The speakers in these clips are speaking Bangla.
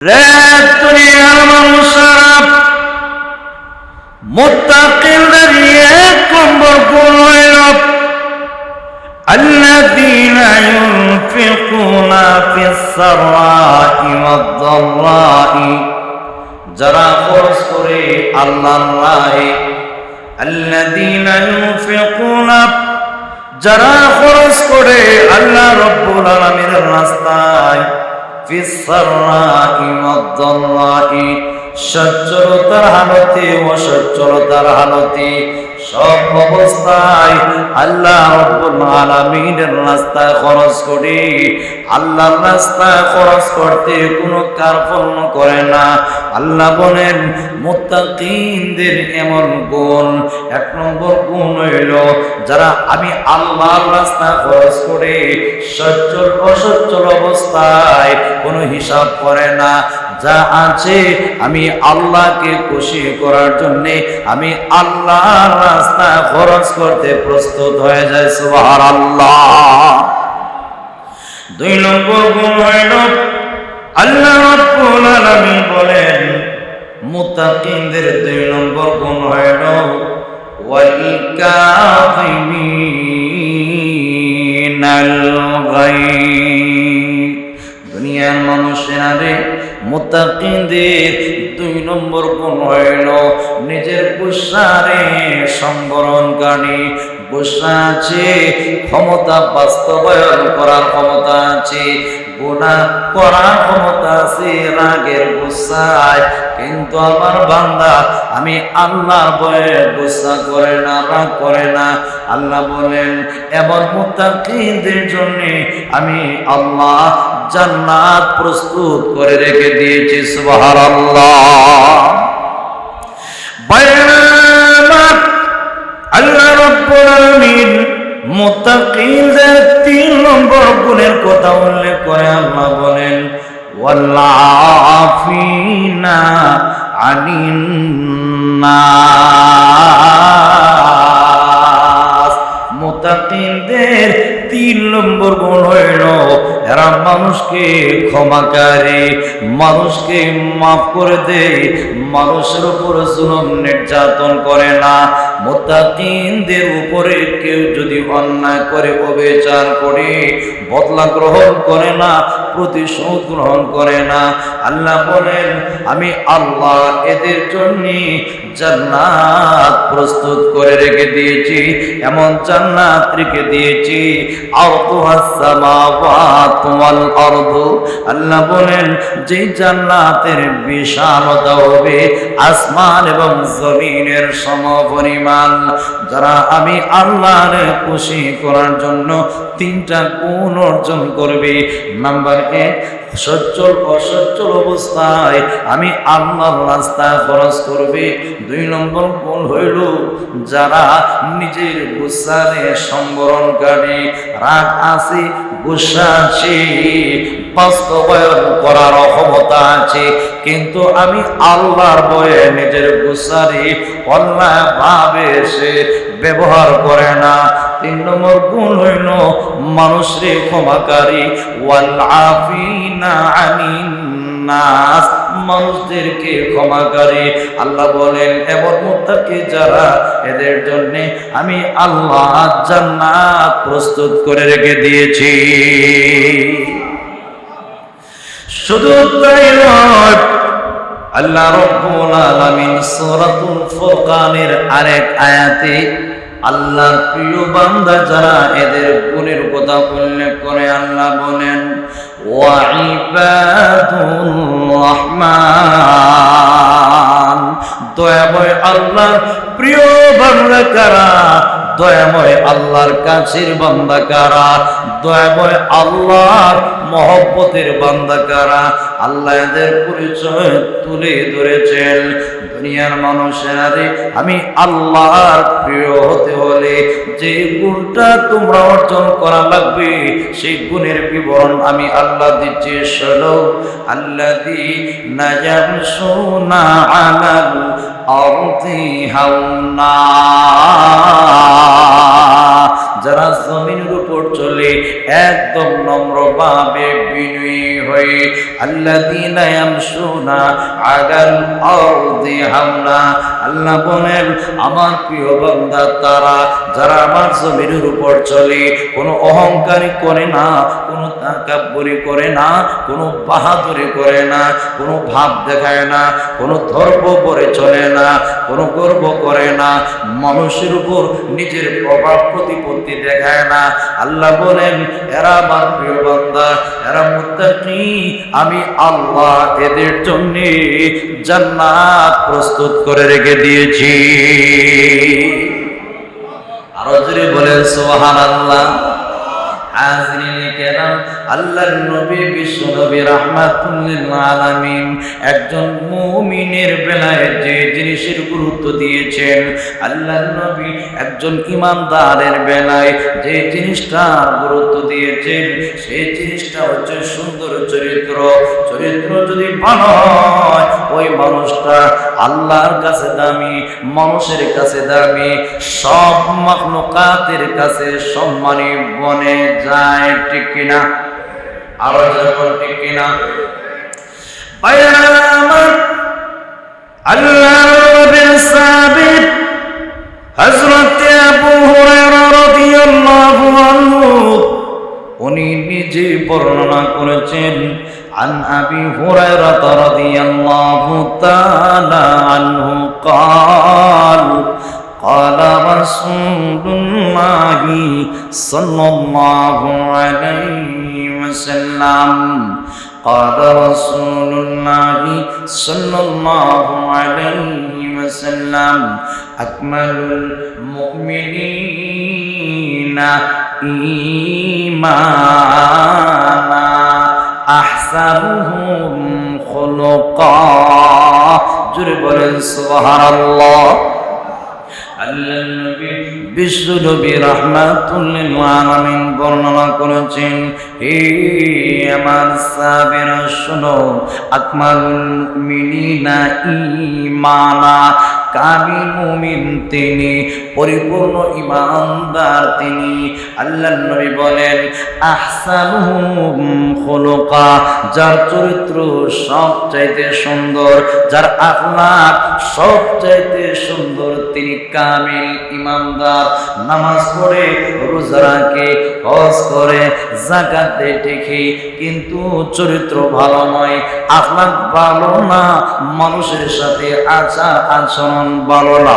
রে দুনিয়ার মানুষেরা মুত্তাকিনদের এক নম্বর গুণ হইল আল্লাযীনা ইউনফিকুনা ফিস সাররাই ওয়াদ দাররাই, যারা খরচ করে আল্লাহর রাহে। আল্লাযীনা ইউনফিকুনা, যারা খরচ করে আল্লাহ রাব্বুল আলামিনের রাস্তায়। ফিস সাররাই ওয়াদ দাররাই, সচ্ছলতার হালতে অসচ্ছলতার হালতে সব অবস্থায় আল্লাহ রাব্বুল আলামিনের রাস্তায় খরচ করে। আল্লাহর রাস্তায় খরচ করতে কোনো কার্পণ্য করে না। আল্লাহ বলেন মুত্তাকিনদের এমন গুণ, এক নম্বর গুণ হইল যারা আমি আল্লাহর রাস্তায় খরচ করে সচ্ছল অসচ্ছল অবস্থায় কোনো হিসাব করে না। যা আছে আমি আল্লাহকে খুশি করার জন্যে আমি আল্লাহর রাস্তায় খরচ করতে প্রস্তুত হয়ে যায়। সুবহানাল্লাহ। দুই নম্বর গুণ হইল আল্লাহ রাব্বুল আলামিন বলেন মুত্তাকিনদের দুই নম্বর গুণ হইল ওয়াল কাযিমিনাল গায়ব। দুনিয়ার মানুষেরা রে, মুত্তাকিনদের দুই নম্বর গুণ হইল নিজের গুসারে সংবরণকারী। গুসা আছে, ক্ষমতা বাস্তবায়ন করার ক্ষমতা আছে, গুনাহ করার ক্ষমতা আছে রাগের গুসায়, কিন্তু আমার বান্দা আমি আল্লাহর ভয়ে গুসা করে না, রাগ করে না। আল্লাহ বলেন এমন মুত্তাকিনদের জন্য আমি আল্লাহ জান্নাত প্রস্তুত করে রেখে দিয়েছি। সুবহানাল্লাহ। আল্লাহ রাব্বুল আলামিন মুত্তাকিনদের তিন নম্বর গুণের কথা উল্লেখ করে আল্লাহ বলেন ওয়াল আফিনা আনিন নাস। মুত্তাকিনদের তিন নম্বর গুণ হইল এরা মানুষকে ক্ষমাকারী, মানুষকে মাফ করে দেয়, মানুষের উপর জুলুম নির্যাতন করে না। মুত্তাকিনদের উপরে কেউ যদি অন্যায় করে, অবিচার করে, বদলা গ্রহণ করে না, প্রতিশোধ গ্রহণ করে না। আল্লাহ বলেন আমি আল্লাহ এদের জন্য জান্নাত প্রস্তুত করে রেখে দিয়েছি। এমন জান্নাত রেখে দিয়েছি আরদুহাস সামাওয়াতু ওয়াল আরদু। আল্লাহ বলেন যে জান্নাতের বিশালতা হবে আসমান এবং জমিনের সমপরিমাণ। যারা আমি আল্লাহর খুশি করার জন্য তিনটা গুণ অর্জন করবে। নাম্বার 1, সচ্ছল অসচ্ছল অবস্থায় আমি আল্লাহর রাস্তায় খরচ করবে। 2 নম্বর গুণ হইল যারা নিজের গুসারে সংবরণকারী। রাগ আছে, গুসা আছে, বাস্তবায়ন করার ক্ষমতা আছে, কিন্তু আমি আল্লাহর ভয়ে নিজের গুসারে অন্যায় ভাবে সে ব্যবহার করে না। 3 নম্বর গুণ হইল মানুষের ক্ষমাকারী। ওয়াল আফিনা আনিন নাস, মানুষদেরকে ক্ষমাকারী। আল্লাহ বলেন এমন মুত্তাকি যারা, এদের জন্য আমি আল্লাহ জান্নাত প্রস্তুত করে রেখে দিয়েছি। শুধু তাই নয়, আল্লাহ রাব্বুল আলামিন সূরাতুল ফুরকানের আরেক আয়াতে আল্লাহর প্রিয় বান্দা যারা, এদের গুণের কথা উল্লেখ করে আল্লাহ বলেন ওয়া ইবাদুর রহমান। দয়াময় আল্লাহর প্রিয় বান্দা কারা? দয়াময় আল্লাহর কাছের বান্দা কারা? দয়াময় আল্লাহর মহব্বতের বান্দা কারা? আল্লাহ এদের পরিচয় তুলে ধরেছেন। দুনিয়ার মানুষেরা রে, আমি আল্লাহর প্রিয় হতে হলে যে গুণটা তোমরা অর্জন করা লাগবে, সেই গুণের বিবরণ আমি আল্লাহ দিচ্ছি। শোনো, আল্লাযীনা ইয়ামশুনা আলাল আরদি হাওনা, যারা জমিনের উপর চলে একদম নম্রভাবে বিনয়ী হয়ে আল্লাযীনা ইয়ামশুনা আলাল আরদি হাওনা, আল্লাহ বলেন আমার প্রিয় বান্দা তারা যারা আমার জমিনের উপর চলে, কোনো অহংকারী করে না, কোনো তাকাব্বুরি করে না, কোনো বাহাদুরি করে না, কোনো ভাব দেখায় না, কোনো ধর্ম পরে চলে না, কোনো গর্ব করে না, মানুষের উপর নিজের প্রভাব প্রতিপত্তি দেখায় না। আল্লাহ বলেন এরা আমার প্রিয় বান্দা, এরা মুত্তাকি, আমি আল্লাহ এদের জন্য জান্নাত প্রস্তুত করে রেখে দিয়েছি। আরো জোরে বলেন সুবহানাল্লাহ। হাজিরিনে কেরাম, আল্লাহর নবী বিশ্ব নবী রাহমাতুল লিল আলামিন একজন মুমিনের বেলায় যে জিনিসের গুরুত্ব দিয়েছেন, আল্লাহর নবী একজন ইমানদারের বেলায় যে জিনিসটার গুরুত্ব দিয়েছেন, সেই জিনিসটা হচ্ছে সুন্দর চরিত্র। চরিত্র যদি ভালো হয়, ওই মানুষটা আল্লাহর কাছে দামি, মানুষের কাছে দামি, সব মাখলুকাতের কাছে সম্মানী বনে যায়। ঠিক কিনা? আরো যখন ঠিক কিনা? আল্লাহর নবীর সাহাবী হযরত আবু হুরায়রা রাদিয়াল্লাহু আনহু উনি নিজে বর্ণনা করেছেন, عن أبي هريرة رضي الله تعالى عنه قال قال رسول الله صلى الله عليه وسلم قال رسول الله صلى الله عليه وسلم أكمل المؤمنين إيمانا أحسنهم خلقا। জোরে বলেন সুবহানাল্লাহ। আল্লাহর নবী বিশ্ব নবী রাহমাতুল লিল আলামিন বর্ণনা করেছেন, হে আমার সাহাবীরা শোনো, আকমালুল মুমিনিনা ঈমানা, কামিল মুমিন তিনি, পরিপূর্ণ ঈমানদার তিনি। আল্লাহর নবী বলেন আহসানুহুম খুলুকা, যার চরিত্র সবচাইতে সুন্দর, যার আখলাক সবচাইতে সুন্দর, তিনি কামিল ঈমানদার। নামাজ পড়ে, রোজা রাখে, হজ করে, যাকাত দেয় ঠিকই, কিন্তু চরিত্র ভালো নয়, আখলাক ভালো না, মানুষের সাথে আচার আচরণ ভালো না।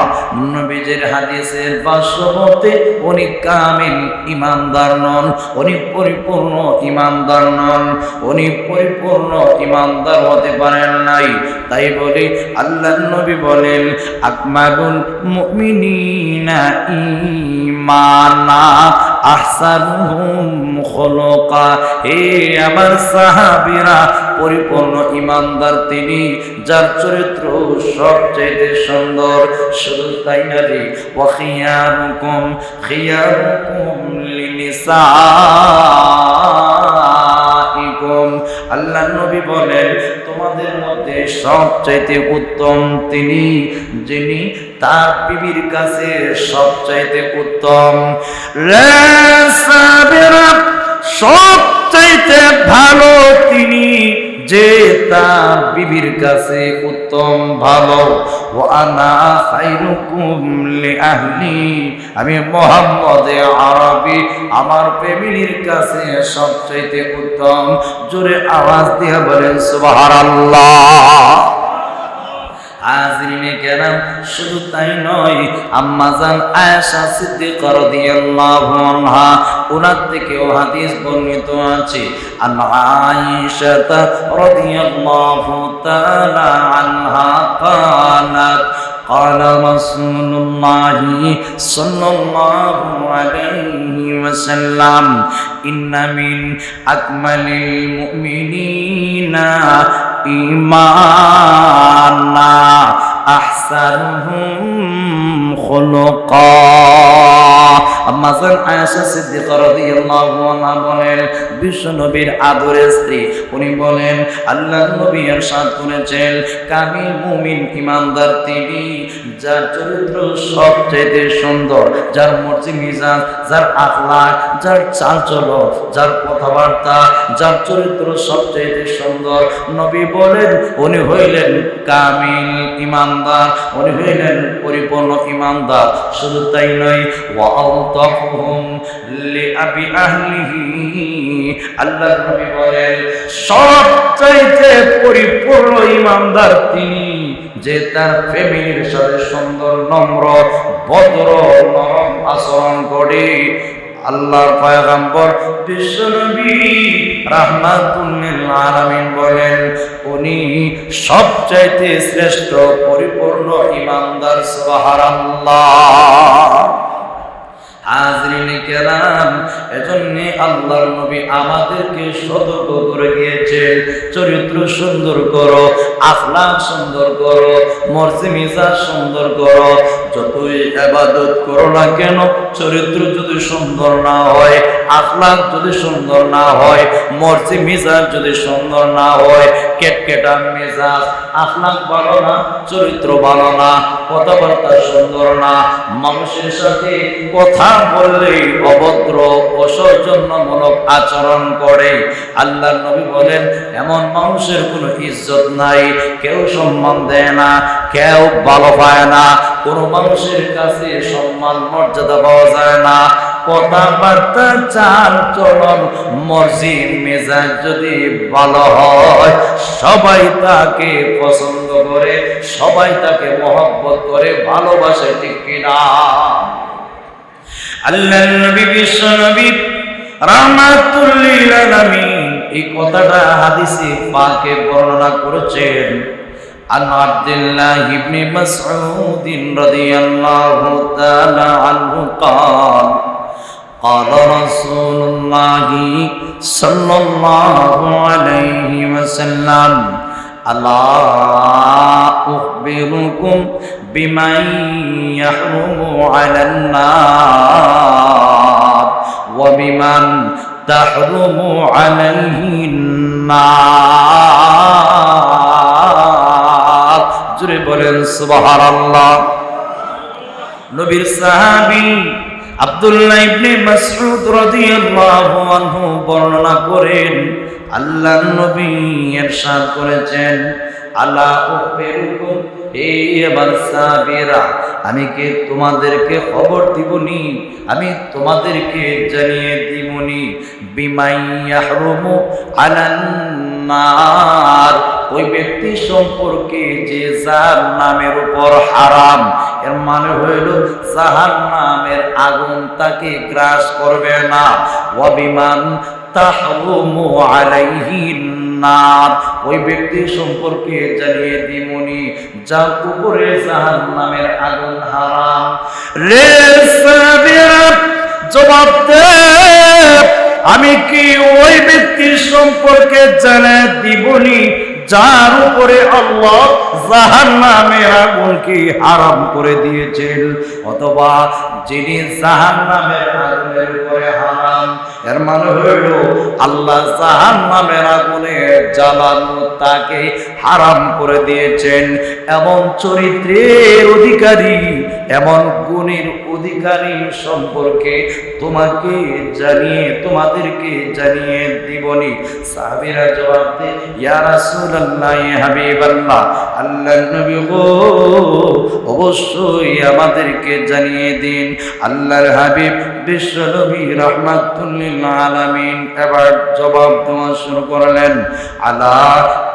নবীজির হাদিসের ভাষ্য মতে উনি কামিল ঈমানদার নন, উনি পরিপূর্ণ ঈমানদার নন, উনি পরিপূর্ণ ঈমানদার হতে পারেন নাই। তাই বলি আল্লাহর নবী বলেন আকমালুল মুমিনিনা ঈমানা আহসানুহুম খুলুকা। হে আমার সাহাবীরা, পরিপূর্ণ ঈমানদার তিনি, যার চরিত্র সবচেয়ে সুন্দর। শুধু তাই না রে, ওয়া খিয়ারুকুম খিয়ারুকুম লিনিসাইকুম। আল্লাহর নবী বলেন তোমাদের মধ্যে সবচাইতে উত্তম তিনি, যিনি তার বিবির কাছে সবচাইতে উত্তম। সবচাইতে ভালো তিনি, যে তার বিবির কাছে উত্তম ভালো। ওয়া আনা খায়রুকুম লিআহলি, আমি মুহাম্মদ আরবি আমার ফ্যামিলির কাছে সবচাইতে উত্তম। জোরে আওয়াজ দিয়ে বলেন সুবহানাল্লাহ। হাজিরিনে কেরাম, শুধু তাই নয়, আম্মাজান আয়েশা সিদ্দিকা রাদিয়াল্লাহু আনহা, ওনার থেকেও হাদিস বর্ণিত আছে। আন আয়েশা রাদিয়াল্লাহু তাআলা আনহা قالت قال رسول الله صلى الله عليه وسلم إن من أكمل المؤمنين إيمانا أحسنهم খুলুকা। আম্মা জান আয়েশা সিদ্দিকা রাদিয়াল্লাহু আনহা বলেন, বিশ্ব নবীর আদরের স্ত্রী, উনি বলেন আল্লাহর নবী ইরশাদ করেছেন, কামিল মুমিন ইমানদার তিনি যার চরিত্র সবচেয়ে সুন্দর, যার মর্জি মিজাজ, যার আখলাক, যার চালচলন, যার কথাবার্তা, যার চরিত্র সবচেয়ে সুন্দর। নবী বলেন উনি হইলেন কামিল ইমানদার, উনি হইলেন পরিপূর্ণ ইমানদার। শুধু তাই নয়, ওয়া আওতাফুহুম লিআবি আহলিহি, আল্লাহর নবী বলেন সবচাইতে পরিপূর্ণ ইমানদার তিনি যে তার ফ্যামিলির সাথে সুন্দর, নম্র, ভদ্র, নরম আচরণ করে। আল্লাহর পয়গম্বর বিশ্বনবী রাহমাতুল লিল আলামিন বলেন উনি সবচাইতে শ্রেষ্ঠ পরিপূর্ণ ইমানদার। সুবহানাল্লাহ। হাজরিনে কেরাম, এজন্য আল্লাহর নবী আমাদেরকে সতর্ক করে দিয়েছেন, চরিত্র সুন্দর করো, আখলাক সুন্দর করো, মর্জি মিজাজ সুন্দর করো। যতই ইবাদত করো না কেন, চরিত্র যদি সুন্দর না হয়, আখলাক যদি সুন্দর না হয়, মর্জি মিজাজ যদি সুন্দর না হয়, কেটকেটা মেজাজ, আখলাক ভালো না, চরিত্র ভালো না, কথাবার্তা সুন্দর না, মানুষের সাথে কথা বললেই অভদ্র, অসৌজন্যমূলক আচরণ করে, আল্লাহর নবী বলেন এমন মানুষের কোনো ইজ্জত নাই, কেউ সম্মান দেয় না, কেউ ভালো পায় না, কোনো মানুষের কাছে সম্মান মর্যাদা পাওয়া যায় না। কথাবার্তা, চাল চলন, মর্জি মেজাজ যদি ভালো হয়, সবাই তাকে পছন্দ করে, সবাই তাকে মহব্বত করে, ভালোবাসে, ঠিক কিনা? আল্লাহর নবী বিশ্ব নবী রাহমাতুল লিল আলামিন এই কথাটা হাদিসে পাকে বর্ণনা করেছেন। আন আব্দুল্লাহ ইবনে মাসউদ রাদিয়াল্লাহু তাআলা আনহু قال قال رسول الله صلى الله عليه وسلم ألا أخبركم بمن يحرم على النار وبمن تحرم عليه النار। জোরে বলেন সুবহানাল্লাহ। নবীর সাহাবী আব্দুল্লাহ ইবনে মাসউদ রাদিয়াল্লাহু আনহু বর্ণনা করেন, আল্লাহর নবী ইরশাদ করেছেন, আলা উখবিরুকুম, এই আমার সাহাবীরা, আমি কি তোমাদেরকে খবর দিবনি, আমি তোমাদেরকে জানিয়ে দিবনি, বিমাই ইয়াহরুমু আলান নার, ওই ব্যক্তি সম্পর্কে যে জাহান্নামের উপর হারাম, এর মানে হইল জাহান্নামের আগুন তাকে গ্রাস করবে না। ওয়া বিমান তাহরুমু আলাইহিন নার, ওই ব্যক্তি সম্পর্কে জানিয়ে দিমুনি যার উপরে জাহান্নামের আগুন হারাম। রে সাহাবীরা জবাব দে, আমি কি ওই ব্যক্তির সম্পর্কে জানিয়ে দিবনি যার উপরে আল্লাহ জাহান্নামের আগুনকে হারাম করে দিয়েছেন, অথবা যিনি জাহান্নামের আগুনের উপরে হারাম, এর মানে হইল আল্লাহ জাহান্নামের আগুনে জ্বালানো তাকে হারাম করে দিয়েছেন। এমন চরিত্রের অধিকারী, এমন গুণের অধিকারী সম্পর্কে তোমাদেরকে জানিয়ে দিবনি। সাহাবীরা জবাব দেয়, ইয়া রাসূলুল্লাহ, ইয়া হাবিবাল্লাহ, আল্লাহর নবী গো, অবশ্যই আমাদেরকে জানিয়ে দিন। আল্লাহর হাবিব বিশ্ব নবী রাহমাতুল লিল আলামিন এবার জবাব দেওয়া শুরু করলেন, আলা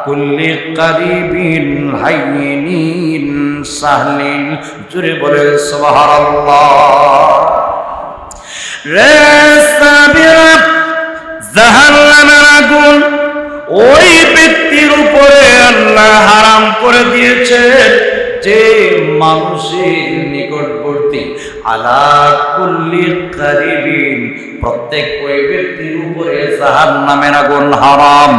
কুল্লি কারিবিন হাইয়িনিন সাহলিন। জোরে বলে সুবহানাল্লাহ। রে সাহাবীরা, জাহান্নামের আগুন ওই ব্যক্তির উপরে আল্লাহ হারাম করে দিয়েছেন যে মানুষের নিকটবর্তী, আলা কুল্লি কারিবিন, প্রত্যেক ওই ব্যক্তির উপরে জাহান্নামের আগুন হারাম।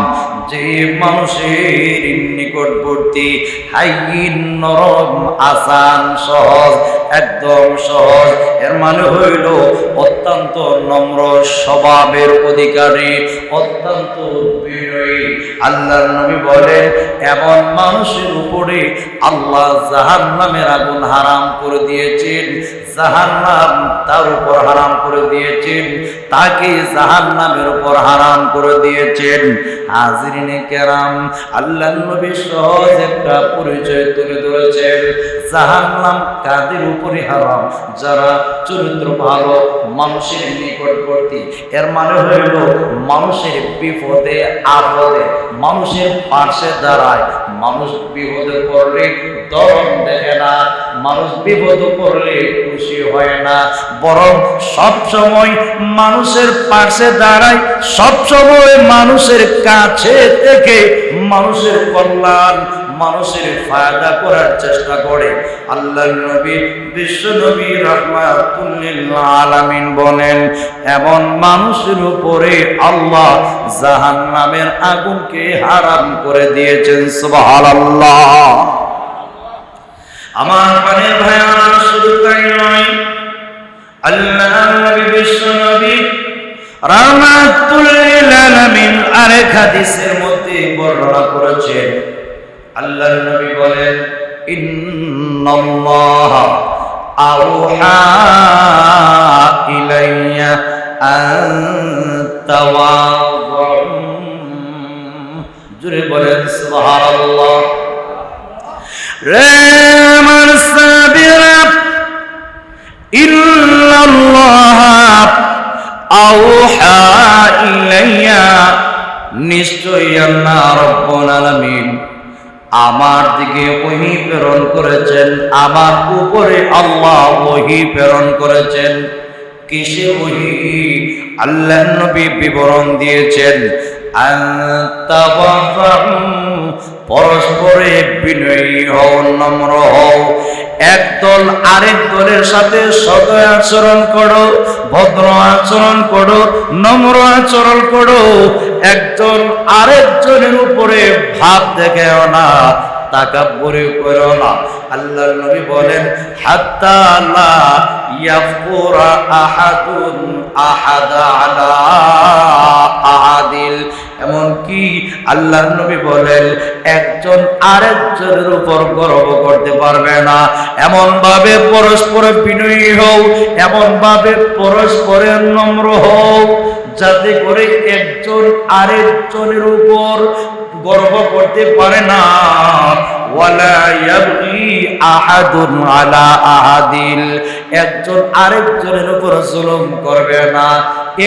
যে মানুষের নিকটবর্তী, হাইয়িন, নরম, আসান, সহজ, একদম সহজ, এর মানে হইল অত্যন্ত নম্র স্বভাবের অধিকারী, অত্যন্ত বিনয়ী। আল্লাহর নবী বলেন এমন মানুষের উপরে আল্লাহ জাহান্নামের আগুন হারাম করে দিয়েছেন, জাহান্নাম তার উপর হারাম করে দিয়েছেন, তাকে জাহান্নামের উপর হারাম করে দিয়েছেন। হাজিরিনে কেরাম, আল্লাহর নবী সহজ একটা পরিচয় তুলে ধরেছেন। জাহান্নাম কাদের উপরে হারাম? যারা চরিত্র ভালো, মানুষের নিকটবর্তী। এর মানে হইল মানুষের বিপদে আপদে মানুষের পাশে দাঁড়ায়। মানুষ বিপদে পড়লে দরদ দেখে না, মানুষ বিপদ পড়লে খুশি হয় না, বরং সব সময় মানুষের পাশে দাঁড়ায়, সব সময় মানুষের কাছে থেকে মানুষের কল্যাণ, মানুষের ফায়দা করার চেষ্টা করে। আল্লাহর নবী, বিশ্ব নবী রাহমাতুল লিল আলামিন বলেন এমন মানুষের উপরে আল্লাহ জাহান্নামের আগুনকে হারাম করে দিয়েছেন। সুবহানাল্লাহ। আমার প্রাণের ভাইরা, শুধু তাই নয়, আল্লাহর নবী, বিশ্ব নবী রাহমাতুল লিল আলামিন আরেক হাদিসের মধ্যে বর্ণনা করেছেন। আল্লাহর নবী বলেন ইন্নাল্লাহ আওহা ইলাইয়া আন তাওয়াযু। জোরে বলেন সুবহানাল্লাহ। রে আমার সাবিরা, ইন্নাল্লাহ আওহা ইলাইয়া, নিশ্চয়ই আল্লাহ রাব্বুল আলামিন আমার দিকে ওহী প্রেরণ করেছেন, আমার উপরে আল্লাহ ওহী প্রেরণ করেছেন। কিসে ওহী? আল্লাহর নবী বিবরণ দিয়েছেন পরস্পরে বিনয়ী হও, নম্র হও, একদল আরেক দলের সাথে সদয় আচরণ করো, ভদ্র আচরণ করো, নম্র আচরণ করো, একজন আরেকজনের উপরে ভাব দেখাও না, তাকাব্বুরি করো না। আল্লাহর নবী বলেন হাত্তা লা ইয়াফকুরা আহাদুন আহাদা আলা আহাদিল, এমনকি আল্লাহর নবী বলেন একজন আরেকজনের উপর গর্ব করতে পারবে না। এমন ভাবে পরস্পর বিনয়ী হও, এমন ভাবে পরস্পরের নম্র হও, যাতে করে একজন আরেকজনের উপর গর্ব করতে পারে না। ওয়ালা ইয়াবগি আহাদুন আলা আহাদিল, একজন আরেকজনের উপর জুলুম করবে না।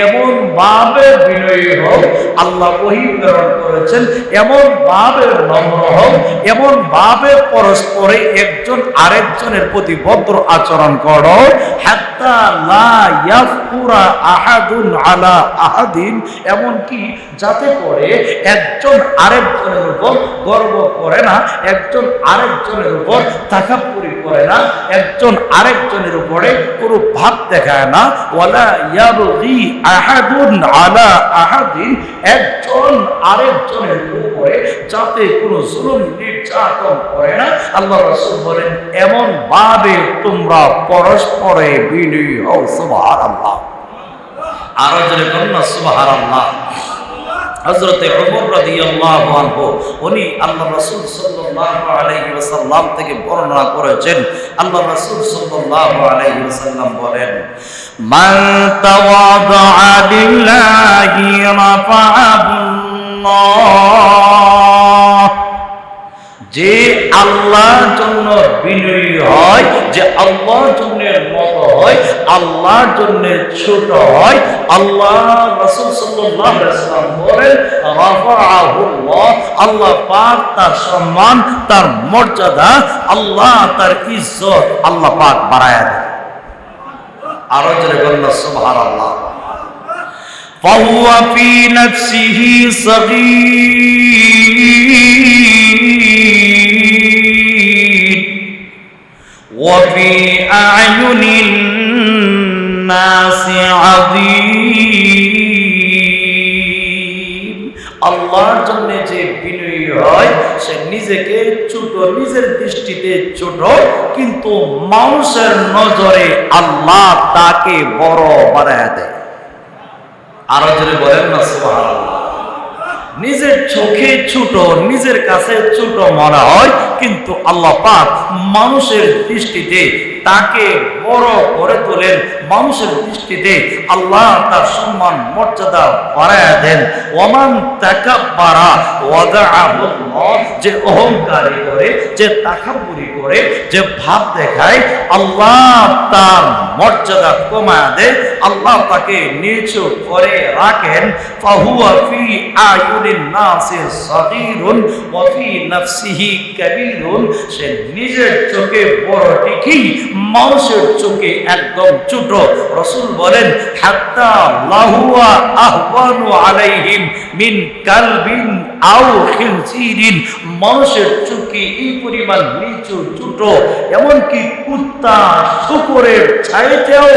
এমন ভাবে বিনয়ী হোক, আল্লাহ ওহী প্রেরণ করেছেন, এমন ভাবে নম্র হোক, এমন ভাবে পরস্পরে একজন আরেকজনের প্রতি ভদ্র আচরণ করো। হাত্তা লা ইয়াফকুরা আহাদুন আলা আহাদিন, এমনকি যাতে করে একজন আরেকজনের উপর গর্ব করে না, একজন আরেকজনের উপর তাকাব্বুরি করে না, একজন আরেকজনের উপরে কোনো ভাব দেখায় না। ওয়ালা ইয়াবগি আহাদুন আলা আহাদিন, একজন আরেকজনের উপরে যাতে কোনো জুলুম নির্যাতন করে না। আল্লাহ রাসূল বলেন এমন ভাবে তোমরা পরস্পরে বিনয়ী হও। সুবহানাল্লাহ। আরো জোরে বলুন সুবহানাল্লাহ। হযরতে ওমর রাদিয়াল্লাহু আনহু উনি আল্লাহ রাসূল সাল্লাল্লাহু আলাইহি ওয়াসাল্লাম থেকে বর্ণনা করেছেন। আল্লাহ রাসূল সাল্লাল্লাহু আলাইহি ওয়াসাল্লাম বলেন মান তাওয়াদাআ লিল্লাহি রাফাআহুল্লাহ, যে আল্লাহর জন্য বিনয়ী হয়, যে আল্লাহর জন্য নত হয়, আল্লাহর জন্য ছোট হয়, আল্লাহ রাসূল সাল্লাল্লাহু আলাইহি ওয়াসাল্লাম বলেন রাফাআহুল্লাহ, আল্লাহ পাক তার সম্মান, তার মর্যাদা, আল্লাহ তার ইজ্জত আল্লাহ পাক বাড়ায়া দেয়। আরো জোরে বলুন সুবহানাল্লাহ। ফাহুয়া ফি নাফসিহি সাগীর, ফি আ'য়ুনিন নাসি আযীম। আল্লাহর জন্য যে বিনয়ী হয় সে নিজেকে ছোট, নিজের দৃষ্টিতে ছোট, কিন্তু মানুষের নজরে আল্লাহ তাকে বড় বানায় দেয়। আরো যদি বলেন না সুবহানাল্লাহ। নিজের চোখে ছোট, নিজের কাছে ছোট মনে হয়, কিন্তু আল্লাহ পাক মানুষের দৃষ্টিতে তাকে বড় করে তোলেন। মানুষের দৃষ্টিতে আল্লাহ তার সম্মান মর্যাদা বাড়ায় দেন। ওমান তাকাব্বারা ওয়াদাআহুল্লাহ, যে অহংকারী করে, যে তাকাব্বুরি করে, যে ভাব দেখায়, আল্লাহ তার মর্যাদা কমায় দেয়, আল্লাহ তাকে নিচু করে রাখেন। ফাহুয়া ফি আয়ুনিন নাসি সাগীরুন ওয়া ফি নাফসিহি কাবীরুন। সে নিজের চোখে বড় ঠিকই, মানুষের চোখে একদম ছোট। রাসূল বলেন হাত্তা লাহুয়া আহওয়ানু আলাইহিম মিন কালবিন আও খিনজিরিন। মানুষের চোখে এই পরিমাণ নিচু ছোট, এমনকি কুত্তা শুকরের চাইতেও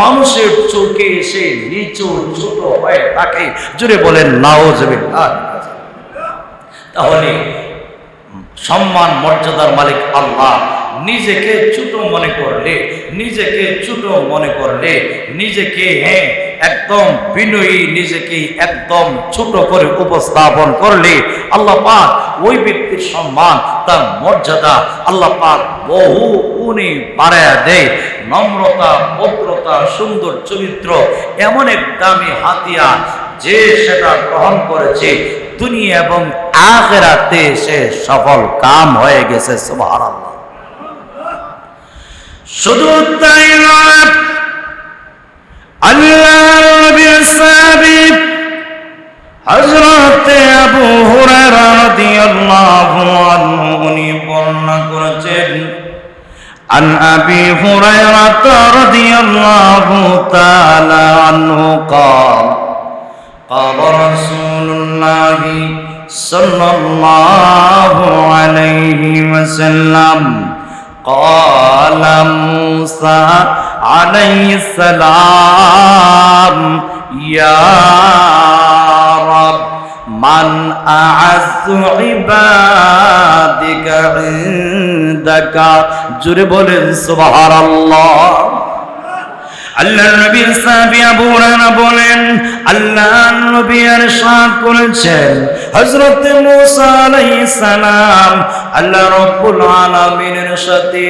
মানুষের চোখে সে নিচু ছোট হয়ে থাকে। জোরে বলেন নাউজুবিল্লাহ। তাহলে সম্মান মর্যাদার মালিক আল্লাহ। নিজেকে ছোট মনে করলে, নিজেকে ছোট মনে করলে, নিজেকে একদম বিনয়ী, নিজেকে একদম ছোট করে উপস্থাপন করলে আল্লাহ পাক ওই ব্যক্তির সম্মান, তার মর্যাদা আল্লাহ পাক বহু গুণে বাড়ায়া দেয়। নম্রতা, ভদ্রতা, সুন্দর চরিত্র এমন এক দামি হাতিয়ার, যে সেটা গ্রহণ করেছে দুনিয়া এবং আখিরাতে সে সফল কাম হয়ে গেছে। সুবহানাল্লাহ। শুধু তাই নয়, আল্লাহর নবীর সাহাবী হযরত আবু হুরায়রা রাদিয়াল্লাহু আনহু উনি বর্ণনা করেছেন, আন আবি হুরায়রা রাদিয়াল্লাহু তাআলা আনহু قال قال رسول الله صلى الله عليه وسلم قال موسى عليه السلام يا رب من أعز عبادك عندك। জোরে বলেন সুবহানাল্লাহ। আল্লাহর নবী সাহাবী আবু হুরায়রা বলেন, আল্লাহর নবী ইরশাদ করেছেন, হযরত মূসা আলাইহিস সালাম আল্লাহ রাব্বুল আলামিনের সাথে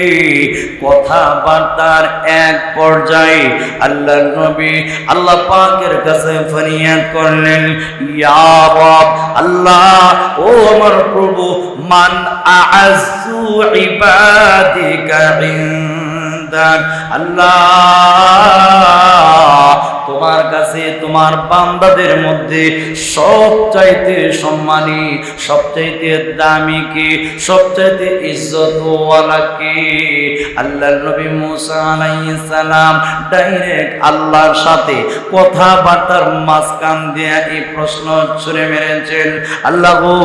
কথাবার্তার এক পর্যায়ে আল্লাহর নবী আল্লাহ পাকের কাছে ফরিয়াদ করলেন, ইয়া রাব, আল্লাহ ও আমার প্রভু, মান আ'আযু ইবাদিকা ইনদাক, আল্লাহ তোমার কাছে তোমার বান্দাদের মধ্যে সবচাইতে সম্মানী, সবচাইতে দামি কে, সবচাইতে ইজ্জতওয়ালা কে? আল্লাহর নবী মূসা আলাইহিস সালাম ডাইরেক্ট আল্লাহর সাথে কথাবার্তার মাঝখান দিয়ে এই প্রশ্ন ছুড়ে মেরেছেন, আল্লাহ গো,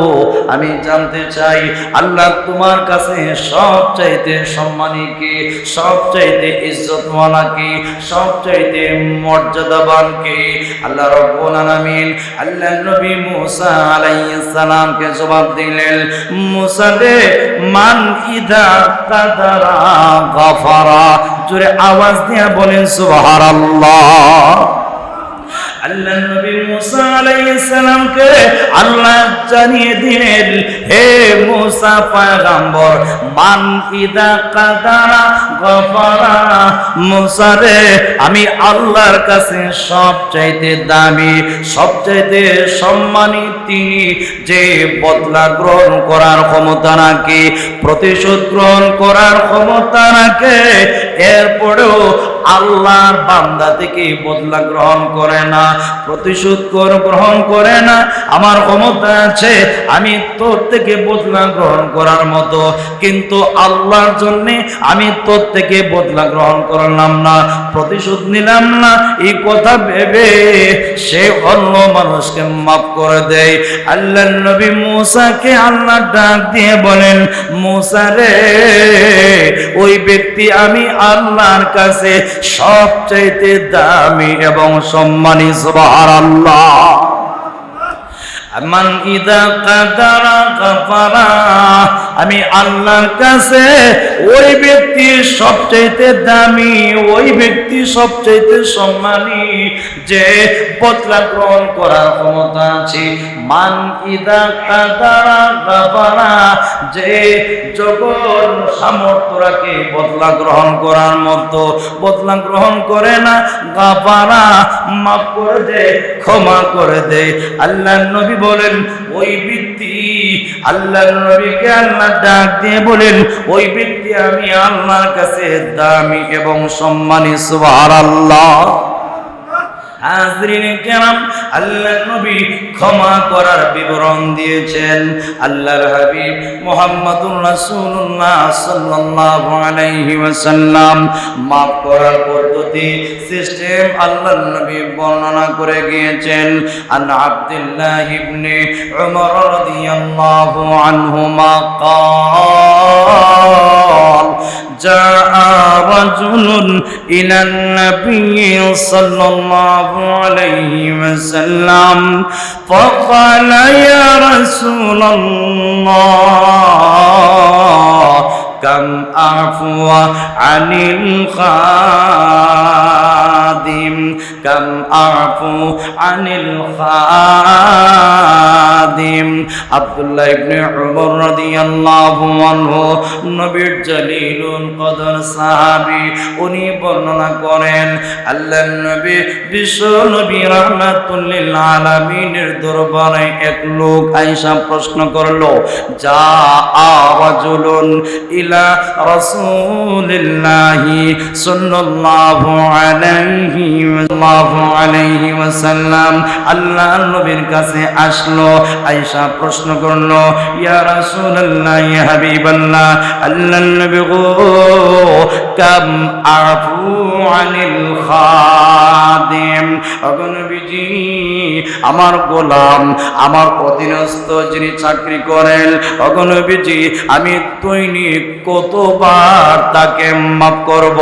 আমি জানতে চাই আল্লাহ তোমার কাছে সবচাইতে সম্মানী কে, সবচাইতে ইজ্জতওয়ালা কে, সবচাইতে মর্যাদাবান কে? আল্লাহ রাব্বুল আলামিন আল্লাহর নবী মূসা আলাইহিস সালামকে জবাব দিলেন, মূসা রে, মান ইদা কাদারা গাফারা। জোরে আওয়াজ দিয়ে বলেন সুবহানাল্লাহ। আল্লাহ নবী মূসা আলাইহিস সালামকে আল্লাহ জানিয়ে দিলেন, হে মূসা পয়গম্বর, মান ইদা কাদারা গফারা। মূসা রে, আমি আল্লাহর কাছে সবচাইতে দামি, সবচাইতে সম্মানী তিনি, যে বদলা গ্রহণ করার ক্ষমতা রাখে, প্রতিশোধ গ্রহণ করার ক্ষমতা রাখে, এরপরেও আল্লাহর বান্দা থেকে বদলা গ্রহণ করে না, প্রতিশোধ গ্রহণ করে না। আমার ক্ষমতা আছে আমি তোর থেকে বদলা গ্রহণ করার মতো, কিন্তু আল্লাহর জন্য আমি তোর থেকে বদলা গ্রহণ করলাম না, প্রতিশোধ নিলাম না। এই কথা ভেবে সে অন্য মানুষকে মাফ করে দেয়। আল্লাহর নবী মূসাকে আল্লাহ ডাক দিয়ে বলেন, মূসা রে, ওই ব্যক্তি আমি আল্লাহর কাছে সবচাইতে দামি এবং সম্মানী। সুবহানাল্লাহ। মান ইদা কাদারা গাফারা, আমি আল্লাহর কাছে ওই ব্যক্তি সবচাইতে দামি, ওই ব্যক্তি সবচাইতে সম্মানী যে বদলা গ্রহণ করার ক্ষমতা আছে। মান ইদা কাদারা গাফারা, যে যখন সামর্থ্য রাখে বদলা গ্রহণ করার মতো, বদলা গ্রহণ করে না, গাফারা মাফ করে দেয়, ক্ষমা করে দেয়। আল্লাহর নবী বলেন ওই ব্যক্তি, আল্লাহর নবীকে আল্লাহ ডাক দিয়ে বলেন ওই ব্যক্তি আমি আল্লাহর কাছে দামি এবং সম্মানী। সুবহানাল্লাহ। হাজরিন কেরাম, আল্লাহর নবী ক্ষমা করার বিবরণ দিয়েছেন। আল্লাহর হাবিব মুহাম্মদুর রাসূলুল্লাহ সাল্লাল্লাহু আলাইহি ওয়াসাল্লাম মাফ করার পদ্ধতি, সিস্টেম আল্লাহর নবী বর্ণনা করে গিয়েছেন। আন আব্দুল্লাহ ইবনে উমর রাদিয়াল্লাহু আনহুমা قال جاء رجل إلى النبي صلى الله عليه وسلم فقال يا رسول الله كم أعفو عن الخادم كم أعفو عن الخادم। আব্দুল্লাহ ইবনে উমর রাদিয়াল্লাহু আনহু নবীর জলিলুল কদর সাহাবী, উনি বর্ণনা করেন আল্লাহর নবী বিশ্ব নবী রাহমাতুল লিল আলামিনের দরবারে এক লোক আয়েশা প্রশ্ন করলো, যা রাজুলুন ইলা রাসূলিল্লাহি সাল্লাল্লাহু আলাইহি ওয়াসাল্লাম, আল্লাহর নবীর কাছে আসলো। আয়েশা প্রশ্ন করলো, ইয়া রাসূলুল্লাহ, ইয়া হাবিবাল্লাহ, আল্লাহর নবী গো, কাম আফু আনিল খাদিম, ওগো নবীজি আমার গোলাম, আমার অধীনস্থ যিনি চাকরি করেন, ওগো নবীজি আমি দৈনিক কতবার তাকে মাফ করব?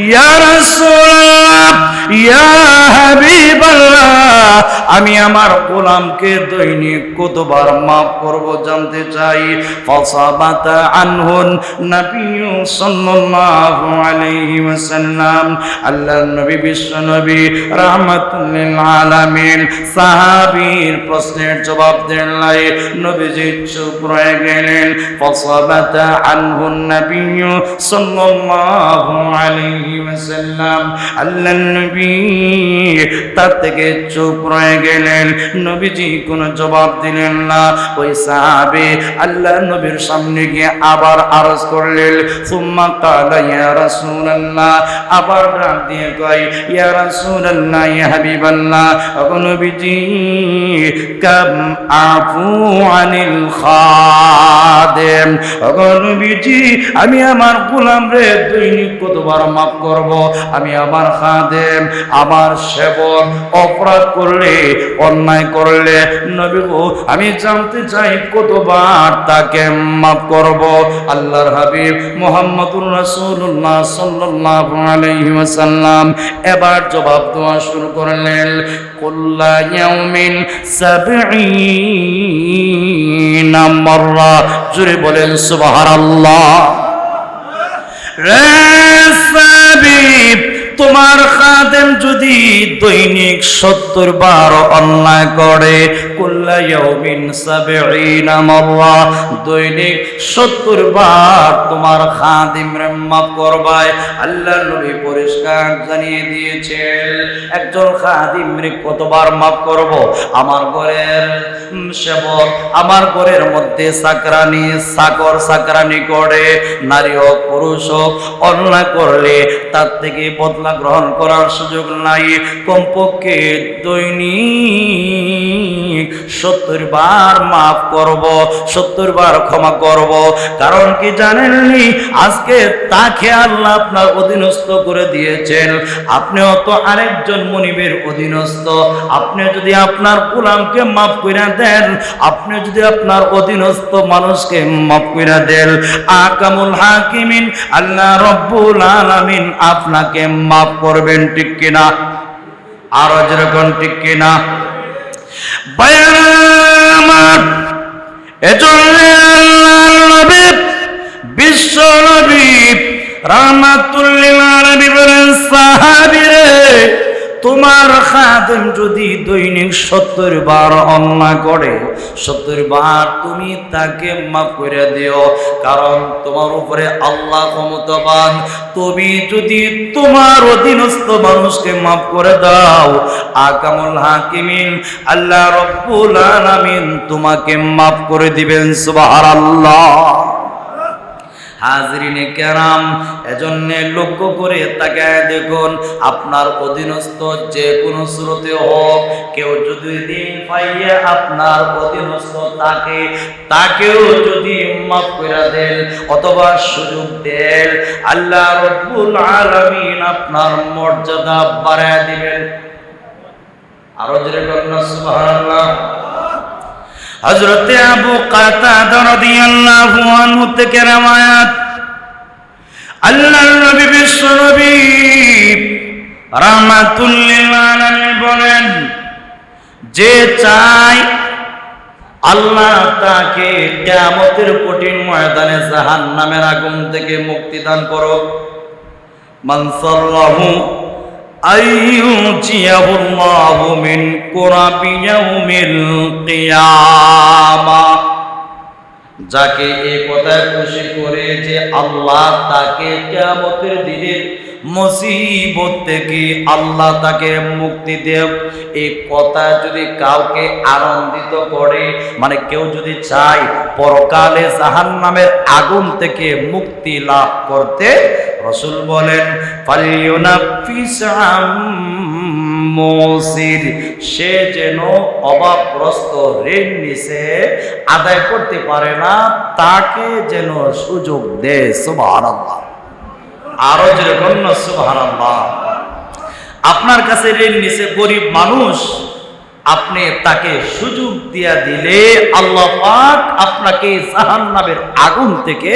ইয়া রাসূলুল্লাহ, ইয়া হাবিবাল্লাহ, আমি আমার গোলামকে দৈনিক কতবার মাফ করব জানতে চাই। ফাসাবাতা আনহুন নবী সাল্লাল্লাহু আলাইহি ওয়াসাল্লাম, আল্লাহর নবী বিশ্ব নবী রাহমাতুল লিল আলামিন সাহাবীর প্রশ্নের জবাব দেন নাই, নবীজি চুপ রয়ে গেলেন। ফাসাবাতা আনহুন নবী সাল্লাল্লাহু আলাইহি ওয়াসাল্লাম, আল্লাহর নবী তার থেকে চুপ রয়ে গেলেন, নবীজি কোনো জবাব দিলেন না। ওই সাহাবী আল্লাহর নবীর সামনে গিয়ে আবার আরজ করলেন, সুম্মা ক্বালা ইয়া রাসূলুল্লাহ, আবার ডাক দিয়ে কয়, ইয়া রাসূলুল্লাহ, ইয়া হাবিবাল্লাহ, ওগো নবীজি কাম আফু আনিল খাদিম, ওগো নবীজি আমি আমার গোলাম রে দৈনিক কতবার মাফ করব? আমি আমার খাদেম, আমার সেবক অপরাধ করলে, অন্যায় করলে নবী গো আমি জানতে চাই কতবার তাকে মাফ করব? আল্লাহর হাবিব মুহাম্মদুর রাসূলুল্লাহ সাল্লাল্লাহু আলাইহি ওয়াসাল্লাম এবার জবাব দেওয়া শুরু করলেন, কুল্লা ইয়াউমিন ৭০ মাররা। জোরে বলেন সুবহানাল্লাহ। রে সাহাবী তোমার খাদেম যদি দৈনিক 70 বার অন্যায় করে, কুল্লা ইয়াউমিন 70 মাররা, দৈনিক 70 বার তোমার খাদেমরে মাফ করবায়। আল্লাহর নবী পরিষ্কার জানিয়ে দিয়েছেন, একজন খাদেমরে কতবার মাফ করব? আমার ঘরের সেবক, আমার ঘরের মধ্যে চাকরানি চাকরানি করে, নারী হোক পুরুষ হোক, অন্যায় করলে তার থেকে বদলা গ্রহণ করার সুযোগ নাই। কমপক্ষে দৈনিক 70 বার মাফ করব, 70 বার ক্ষমা করব। কারণ কি জানেননি, আজকে তাকে আল্লাহ আপনার অধীনস্থ করে দিয়েছেন, আপনিও তো আরেকজন মনিবের অধীনস্থ। আপনি যদি আপনার গোলামকে মাফ করে দেন, আপনি যদি আপনার অধীনস্থ মানুষকে মাফ করে দেন, আকামুল হাকিমিন আল্লাহ রব্বুল আলামিন আপনাকে মাফ করবেন, ঠিক কিনা? আরো যেরকম ঠিক কিনা? বায়ান এজন্য আল্লাহর নবী, বিশ্ব নবী রাহমাতুল লিল আলামিন বলেন, সাহাবীরে তোমার খাদেম যদি দৈনিক 70 বার অন্যায় করে, 70 বার তুমি তাকে মাফ করে দিও। কারণ তোমার উপরে আল্লাহ ক্ষমতাবান। তুমি যদি তোমার অধীনস্থ মানুষকে মাফ করে দাও, আকামুল হাকিমিন আল্লাহ রব্বুল আলামিন তোমাকে মাফ করে দিবেন। সুবহানাল্লাহ। হাজরিনে কেরাম, এজন্য লক্ষ্য করে তাকায় দেখুন, আপনার অধীনস্থ যে কোনো স্রোতে হোক, কেউ যদি দিন পাইয়া আপনার অধীনস্থ তাকেও যদি মাফ করে দেন অথবা সুযোগ দেন, আল্লাহ রব্বুল আলামিন আপনার মর্যাদা বাড়ায় দিবেন। আরো জোরে বলুন সুবহানাল্লাহ। হযরত আবু কাতাদা রাদিয়াল্লাহু আনহু থেকে রওয়ায়াত, আল্লাহর নবী বিশ্ব নবী রাহমাতুল লিল আলামিন বলেন, যে চায় আল্লাহ তাকে কিয়ামতের কঠিন ময়দানে জাহান্নামের আগুন থেকে মুক্তি দান করুক, মান সাল্লাহু আইয়ুজিয়াহুল্লাহু মিন কুরাবি ইয়াউমিল কিয়ামা, যাকে এই কথায় খুশি করে যে আল্লাহ তাকে কিয়ামতের দিনের মুসিবত থেকে আল্লাহ তাকে মুক্তি দেব, এই কথা যদি কাউকে আনন্দিত করে, মানে কেউ যদি চায় পরকালে জাহান্নামের আগুন থেকে মুক্তি লাভ করতে, রাসূল বলেন ফালিয়ুনাফিস মুসির, সে যেন অভাবগ্রস্ত ঋণ নিছে আদায় করতে পারে না, তাকে যেন সুযোগ দেয়। সুবহানাল্লাহ। আরো যেরকম সুবহানাল্লাহ। আপনার কাছে ঋণ নিছে গরিব মানুষ, আপনি তাকে সুযোগ দিয়া দিলে আল্লাহ পাক আপনাকে জাহান্নামের আগুন থেকে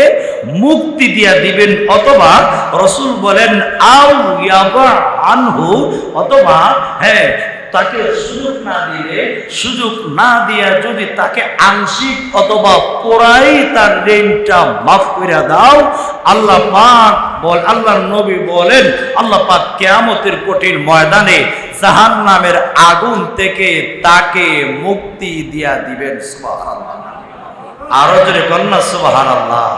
মুক্তি দিয়া দিবেন। অথবা রাসূল বলেন আও ইয়াবা আনহু, অথবা তাকে সুযোগ না দিয়া যদি তাকে আংশিক অথবা পুরাই তার ঋণটা মাফ করে দাও, আল্লাহ পাক আল্লাহর নবী বলেন, আল্লাহ পাক কিয়ামতের কঠিন ময়দানে জাহান্নামের আগুন থেকে তাকে মুক্তি দিয়া দিবেন। সুবহানাল্লাহ। আরো জোরে কন্যা সুবহানাল্লাহ।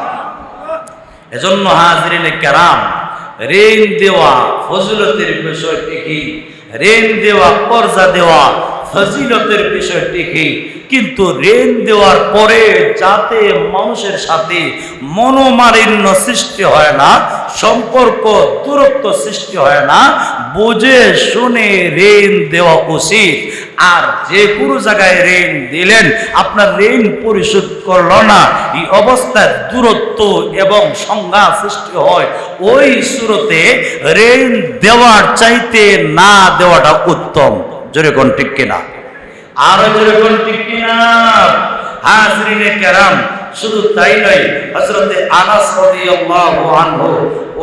এজন্য হাজরিনে কেরাম, ঋণ দেওয়া ফজিলতের বিষয়টি কি? ঋণ দেওয়া, কর্জা দেওয়া ফজিলতের বিষয়টি কি? কিন্তু ঋণ দেওয়ার পরে যাতে মানুষের সাথে মনোমালিন্য সৃষ্টি হয় না, সম্পর্ক দূরত্ব সৃষ্টি হয় না, বুঝে শুনে ঋণ দেওয়া উচিত। আর যে কোনো জায়গায় ঋণ দিলেন, আপনার ঋণ পরিশোধ করলো না, এই অবস্থায় দূরত্ব এবং সংঘাত সৃষ্টি হয়, ওই সুরতে ঋণ দেওয়ার চাইতে না দেওয়াটা উত্তম। জোরে কোন ঠিক কিনা? আরো জোরে কোন ঠিক কিনা? হাজরিনে কেরাম, শুধু তাই নয়, হযরতে আনাস রাদিয়াল্লাহু আনহু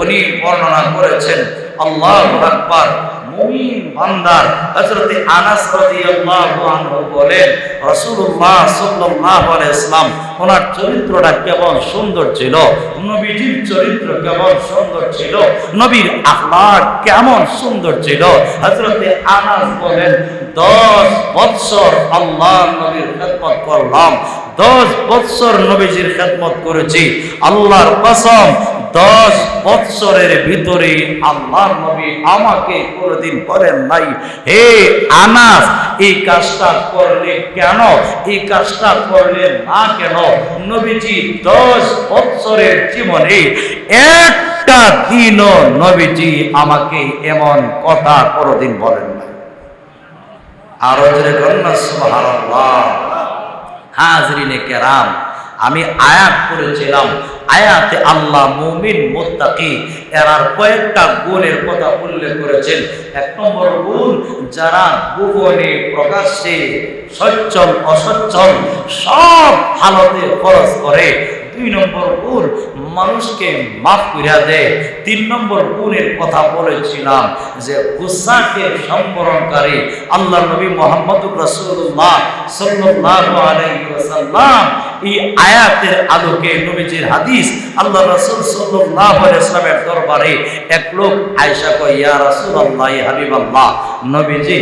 উনি বর্ণনা করেছেন, আল্লাহু আকবার, মুমিন বান্দার হযরত আনাস রাদিয়াল্লাহু আনহু বলেন রাসূলুল্লাহ সাল্লাল্লাহু আলাইহি ওয়াসাল্লাম ওনার চরিত্রটা কেমন সুন্দর ছিল, নবীজির চরিত্র কেমন সুন্দর ছিল, নবীর আখলাক কেমন সুন্দর ছিল। হযরত আনাস বলেন 10 বছর আল্লাহর নবীর খেদমত করলাম, 10 বছর নবীজির খেদমত করেছি। আল্লাহর কসম 10 বছরের ভিতরে আল্লাহর নবী আমাকে কোনদিন বলেন নাই, হে আনাস এই কাজটা করলে কেন, এই কাজটা করলে না কেন। নবীজি 10 বছরের জীবনে একটা দিনও নবীজি আমাকে এমন কথা কোনদিন বলেন নাই। আরো জোরে কন্যা সুবহানাল্লাহ। হাজরিনে কেরাম, আমি আয়াত পড়েছিলাম, আয়াতে আল্লাহ মুমিন মুত্তাকি এরার কয়েকটা গুণের কথা উল্লেখ করেছেন। 1 নম্বর গুণ, যারা গোপনে প্রকাশ্যে সচ্ছল অসচ্ছল সব হালতে খরচ করে। 2 নম্বর গুণ, মানুষকে মাফ করিয়া দেয়। 3 নম্বর গুণের কথা বলেছিলাম যে গুসাকে সম্বরণকারী। আল্লাহ নবী মুহাম্মদুর রাসূলুল্লাহ সাল্লাল্লাহু আলাইহি ওয়াসাল্লাম এই আয়াতের আলোকে নবীজির হাদিস আল্লাহ রাসূল সাল্লাল্লাহু আলাইহি ওয়াসাল্লামের দরবারে এক লোক আয়েশা কয়, ইয়া রাসূলুল্লাহ ইয়া হাবিবাল্লাহ, নবীজি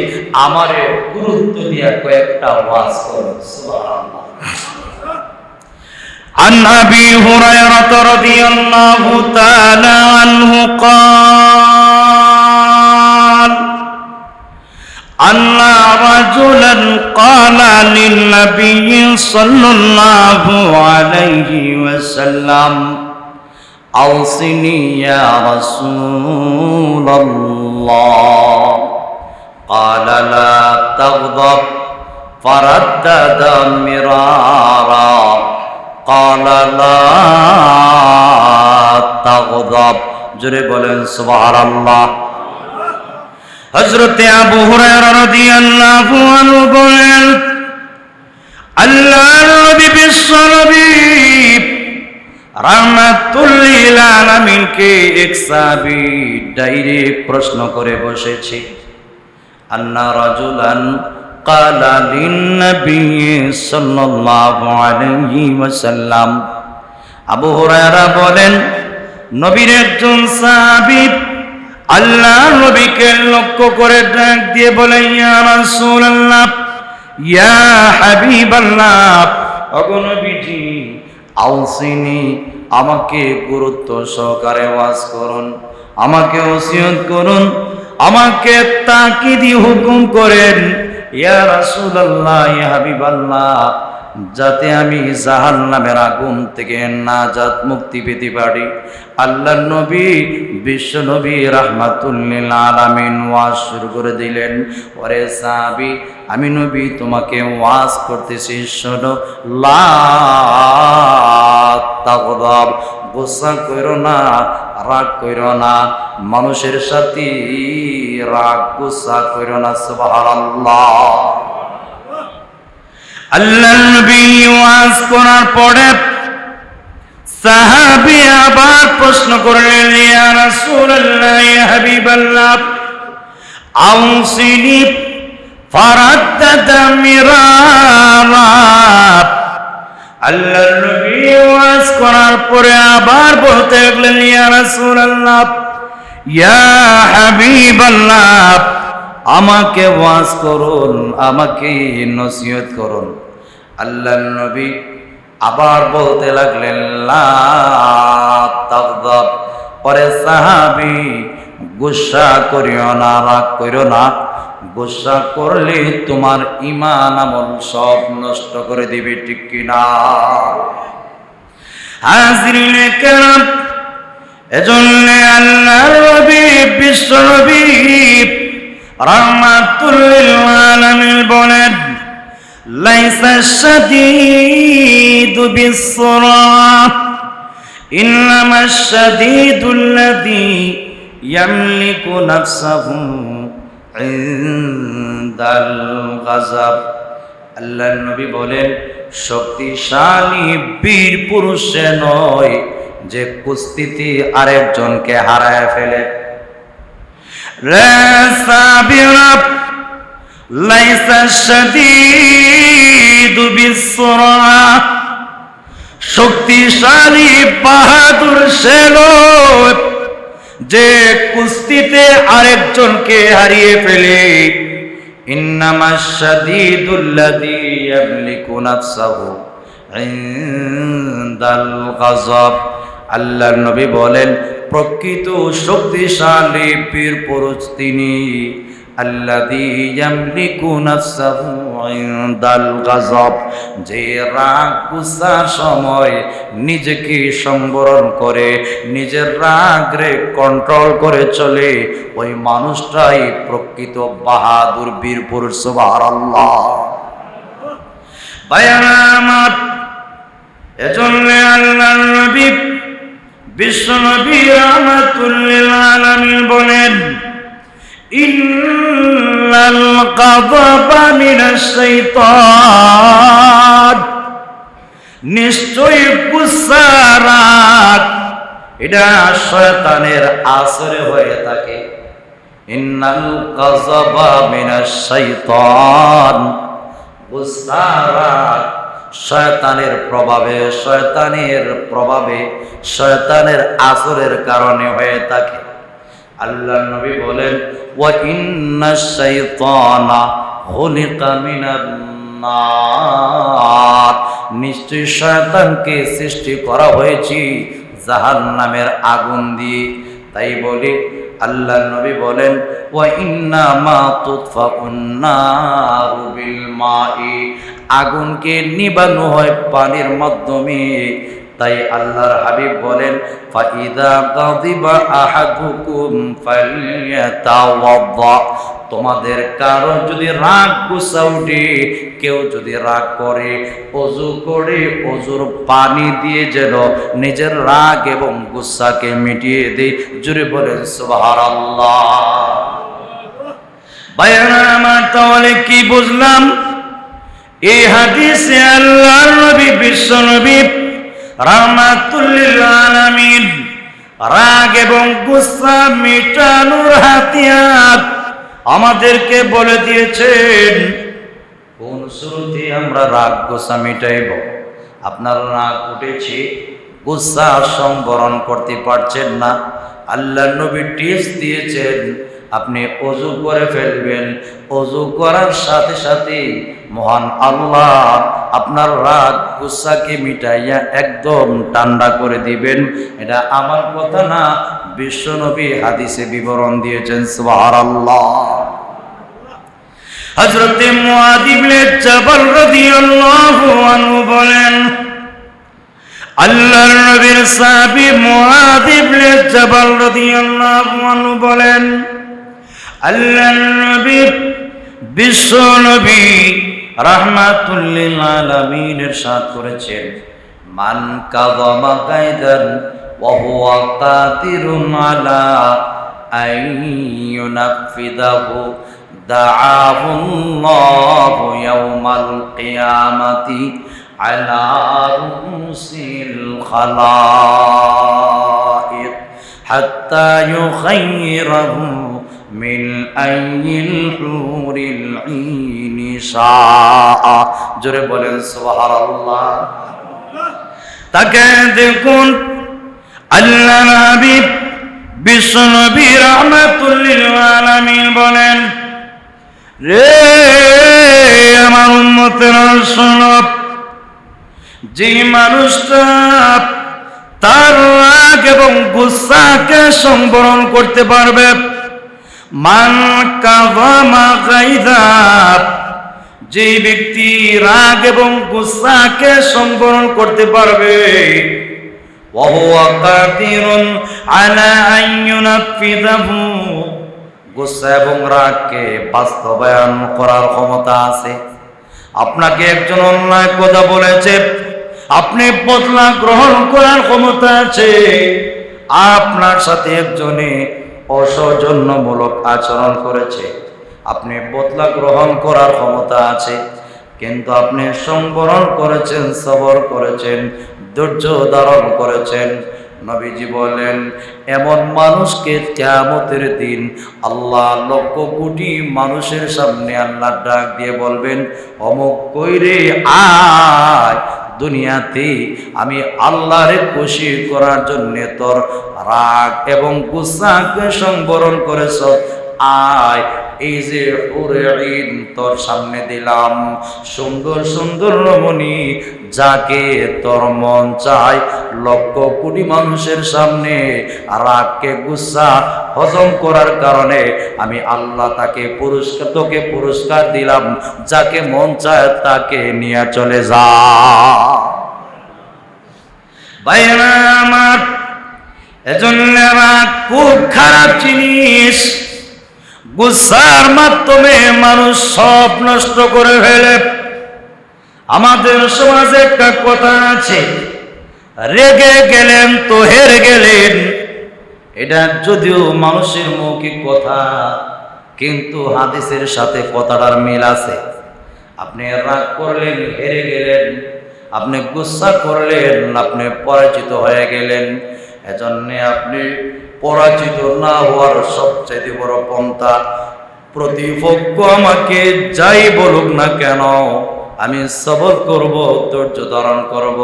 আমারে গুরুত্ব দিয়া কয়েকটা ওয়াজ করুন। সুবহানাল্লাহ। عن أبي هريرة رضي الله تعالى عنه قال أن رجلا قال للنبي صلى الله عليه وسلم أوصني يا رسول الله قال لا تغضب فردد مرارا قال لا تغضب জোরে বলেন সুবহানাল্লাহ। হযরত আবু হুরায়রা রাদিয়াল্লাহু আনহু বলেন, আল্লাহর নবী বিশ্বনবী রাহমাতুল লিল আলামিনকে এক সাহাবী ডাইরেক্ট প্রশ্ন করে বসেছে। আন্না রাজুলান قال للنبي صلى الله عليه وسلم আবু হুরায়রা বলেন, নবীর একজন সাহাবী আল্লাহর নবীকে লক্ষ্য করে ডাক দিয়ে বলে, ইয়া রাসূলুল্লাহ, ইয়া হাবিবাল্লাহ, ওগো নবীজি আউসিনি, আমাকে গুরুত্ব সহকারে ওয়াজ করুন, আমাকে ওসিয়ত করুন, আমাকে তাকিদি হুকুম করেন ইয়া রাসূলুল্লাহ, ইয়া হাবিবাল্লাহ, যাতে আমি জাহান্নামের আগুন থেকে নাজাত মুক্তি পেতে পারি। আল্লাহর নবী বিশ্ব নবী রাহমাতুল লিল আলামিন ওয়াজ শুরু করে দিলেন। ওরে সাহাবী, আমি নবী তোমাকে ওয়াজ করতেছি, শোনো। লা তাগদাব, গুসা কইরো না, রাগ কইরো না, মানুষের সাথে রাগ গুসা কইরো না। সুবহানাল্লাহ। আল্লাহর নবী ওয়াজ করার পরে সাহাবী আবার প্রশ্ন করলেন, ইয়া রাসূলুল্লাহ, ইয়া হাবিবাল্লাহ, আউসিনি ফারাদ্দাদা মিরারা। আল্লাহর নবী ওয়াজ করার পরে আবার বলতে লাগলেন, ইয়া রাসূলুল্লাহ, ইয়া হাবিবাল্লাহ, আমাকে ওয়াজ করুন, আমাকে নসিহত করুন। আল্লাহর নবী আবার বলতে লাগলেন, লা তাগদাব। পরে সাহাবী, গুসা করিও না, রাগ করিও না, গুসা করলে তোমার ঈমান আমল সব নষ্ট করে দিবে, ঠিক কিনা? হাজরিনে কেরাম, এজন্য আল্লাহর নবী বিশ্ব নবী রাহমাতুল লিল আলামিন বলেন, লাইসা শাদীদু বিসরাহ ইন্নামা শাদীদুল্লাযী ইয়ামলিকু নাফসাহু ইনদাল গাযাব। আল্লাহর নবী বলেন, শক্তিশালী বীর পুরুষে নয় যে কুস্তিতে আরেকজনকে হারায় ফেলে। রে সাবিরা লাইসা শাদীদু বিসরা, শক্তিশালী বাহাদুর সে লোক যে কুস্তিতে আরেকজনকে হারিয়ে ফেলে। ইন্নামাশ শাদীদুল্লাযী ইয়ামলিকু নাফসাহু ইনদাল গাযাব। আল্লাহর নবী বলেন, প্রকৃত শক্তিশালী বীর পুরুষ তিনি, আল্লাযী ইয়ামলিকু নাফসাহু ইনদাল গাযাব, যে রাগ গুসার সময় নিজেকে সংবরণ করে, নিজের রাগরে কন্ট্রোল করে চলে, ওই মানুষটাই প্রকৃত বাহাদুর বীর পুরুষ। সুবহানাল্লাহ। ভাইরা আমার, এজন্য আল্লাহর নবী বিশ্ব নবী রাহমাতুল লিল আলামিন বলেন, ইন্নাল গাযাবা মিনাশ শাইতান, নিশ্চয়ই গুসা রাগ এটা শয়তানের আসরে হয়ে থাকে। ইন্নাল গাযাবা মিনাশ শাইতান, গুসা রাগ শয়তানের প্রভাবে, শয়তানের আসরের কারণে হয়ে থাকে। আল্লাহর নবী বলেন, ওয়া ইন্নাশ শাইতানা খুলিকা মিনান নার, নিশ্চয় শয়তানকে সৃষ্টি করা হয়েছে জাহান্নামের আগুন দিয়ে। তাই বলি আল্লাহর নবী বলেন, ওয়া ইন্নামা তুতফাউন নারু বিল মাই, আগুনকে নিবানো হয় পানির মাধ্যমে। তাই আল্লাহর হাবিব বলেন, ফাইদা গাযিবা আহাদুকুম ফালইয়াতাওয়াদ্দা, তোমাদের কারো যদি রাগ গুসা উঠে, কেউ যদি রাগ করে, ওযু করে ওযুর পানি দিয়ে যেন নিজের রাগ এবং গুসাকে মিটিয়ে দেয়। জোরে বলেন সুবহানাল্লাহ। ভাইরা আমার, তাহলে কি বুঝলাম? এই হাদিসে আল্লাহর নবী বিশ্ব নবী রাহমাতুল লিল আলামিন রাগ এবং গুসা মেটানোর হাতিয়ার আমাদেরকে বলে দিয়েছেন। কোন শুরুতে আমরা রাগ গুসা মিটাইব? আপনার রাগ উঠেছে, গুসা সংবরণ করতে পারছেন না, আল্লাহর নবী টিপস দিয়েছেন, আপনি ওযু করে ফেলবেন। ওযু করার সাথে সাথে মহান আল্লাহ আপনার রাগ গুসাকে মিটাইয়া একদম ঠান্ডা করে দিবেন। এটা আমার কথা না, বিশ্বনবী হাদিসে বিবরণ দিয়েছেন। সুবহানাল্লাহ। হযরত মুআয ইবনে জাবাল রাদিয়াল্লাহু আনহু বলেন, আল্লাহর নবীর সাহাবী মুআয ইবনে জাবাল রাদিয়াল্লাহু আনহু বলেন, আল্লাহর নবী বিশ্ব নবী রাহমাতুল লিল আলামিন ইরশাদ করেছেন, মান কাযামা কাইদান ওয়া হুয়া কাদিরুন আলা আইয়ুনাফিদাহু দাআহুল্লাহু ইয়াওমাল কিয়ামাতি আলা রুসিল খালাইক হাত্তা ইউখাইরাহু মিন আইয়িল হুরিল ঈনি শাআ। জোরে বলেন সুবহানাল্লাহ। তাকে দেখুন, আল্লাহ হাবিব বিশ্ব নবী রাহমাতুল লিল আলামিন বলেন, রে আমার উম্মতেরা শোনো, যে মানুষটা তার রাগ এবং গুসাকে সংবরণ করতে পারবে, মান কাযামা গায়যা, যে ব্যক্তি রাগ এবং গুসাকে সংবরণ করতে পারবে, ওয়া হুয়া কাদিরুন আলা আন ইউনাফিযাহু, গুসা এবং রাগকে বাস্তবায়ন করার ক্ষমতা আছে। আপনাকে একজন অন্যায় কথা বলেছে, আপনি বদলা গ্রহণ করার ক্ষমতা আছে। আপনার সাথে একজনে অসৌজন্যমূলক আচরণ করেছে, আপনি বদলা গ্রহণ করার ক্ষমতা আছে, কিন্তু আপনি সংবরণ করেছেন, সবর করেছেন, ধৈর্য ধারণ করেছেন। নবীজি বলেন এমন মানুষকে কিয়ামতের দিন আল্লাহ লক্ষ কোটি মানুষের সামনে আল্লাহ ডাক দিয়ে বলবেন, অমুক কইরে আয়, দুনিয়াতে আমি আল্লাহরে খুশি করার জন্য তোর রাগ এবং গুসাকে সংবরণ করেছ, আয় এই যে হুরঈন তোর সামনে দিলাম, সুন্দর সুন্দর রমণী, যাকে তোর মন চায়, লক্ষ কোটি মানুষের সামনে রাগকে গুসা হজম করার কারণে আমি আল্লাহ তোকে পুরস্কার দিলাম, যাকে মন চায় তাকে নিয়ে চলে যা। ভাইরা আমার, এজন্য রাগ খুব খারাপ জিনিস। গুসার মাধ্যমে মানুষ সব নষ্ট করে ফেলে। আমাদের সমাজে একটা কথা আছে, রেগে গেলেন তো হেরে গেলেন। এটা যদিও মানুষের মৌখিক কথা, কিন্তু হাদিসের সাথে কথাটার মিল আছে। আপনি রাগ করলেন, হেরে গেলেন। আপনি গুসা করলেন, আপনি পরাজিত হয়ে গেলেন। এজন্য আপনি পরাজিত না হওয়ার সবচেয়ে বড় পন্থা, প্রতিপক্ষ আমাকে যাই বলুক না কেন আমি সবর করব, ধৈর্য ধারণ করব।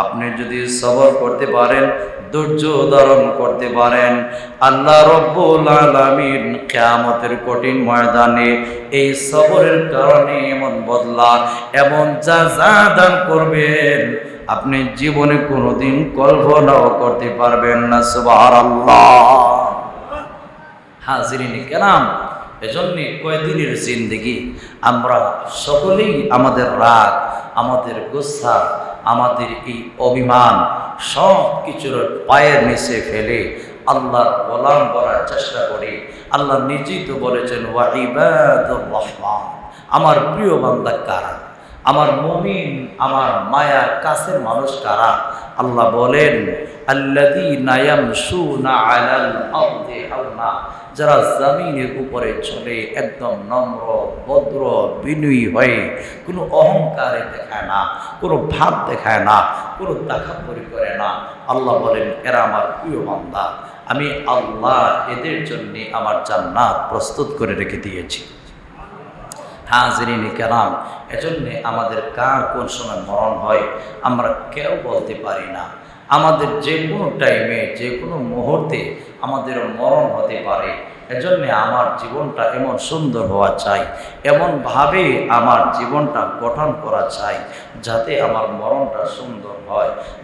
আপনি যদি সবর করতে পারেন, ধৈর্য ধারণ করতে পারেন, আল্লাহ রব্বুল আলামিন কিয়ামতের কঠিন ময়দানে এই সবরের কারণে এমন বদলা, এমন জাযা দান করবেন আপনি জীবনে কোনোদিন কল্পনাও করতে পারবেন না। সুবহানাল্লাহ। হাজিরিন কেরাম, এজন্য কয়দিনের জিন্দেগি আমরা সকলেই আমাদের রাগ, আমাদের গুসা, আমাদের এই অভিমান সব কিছুর পায়ের নিচে ফেলে আল্লাহর গোলাম করার চেষ্টা করি। আল্লাহ নিজেই তো বলেছেন, ওয়া ইবাদুর রহমান, আমার প্রিয় বান্দা কারা, আমার মুমিন, আমার মায়ার কাছের মানুষ কারা? আল্লাহ বলেন, আল্লাযীনা ইয়ামশুনা আলাল আরদি হাওনা, যারা জমিনের উপরে চলে একদম নম্র, ভদ্র, বিনয়ী হয়ে, কোনো অহংকারে দেখায় না, কোনো ভাব দেখায় না, কোনো তাকাব্বুরি করে না। আল্লাহ বলেন, এরা আমার প্রিয় বান্দা, আমি আল্লাহ এদের জন্য আমার জান্নাত প্রস্তুত করে রেখে দিয়েছি। হাজিরিন কেরাম, এজন্যে আমাদের কার কোন সময় মরণ হয় আমরা কেউ বলতে পারি না। আমাদের যে কোনো টাইমে, যে কোনো মুহূর্তে আমাদের মরণ হতে পারে। এজন্য আমার জীবনটা এমন সুন্দর হওয়া চাই, এমনভাবে আমার জীবনটা গঠন করা চাই যাতে আমার মরণটা সুন্দর হয়।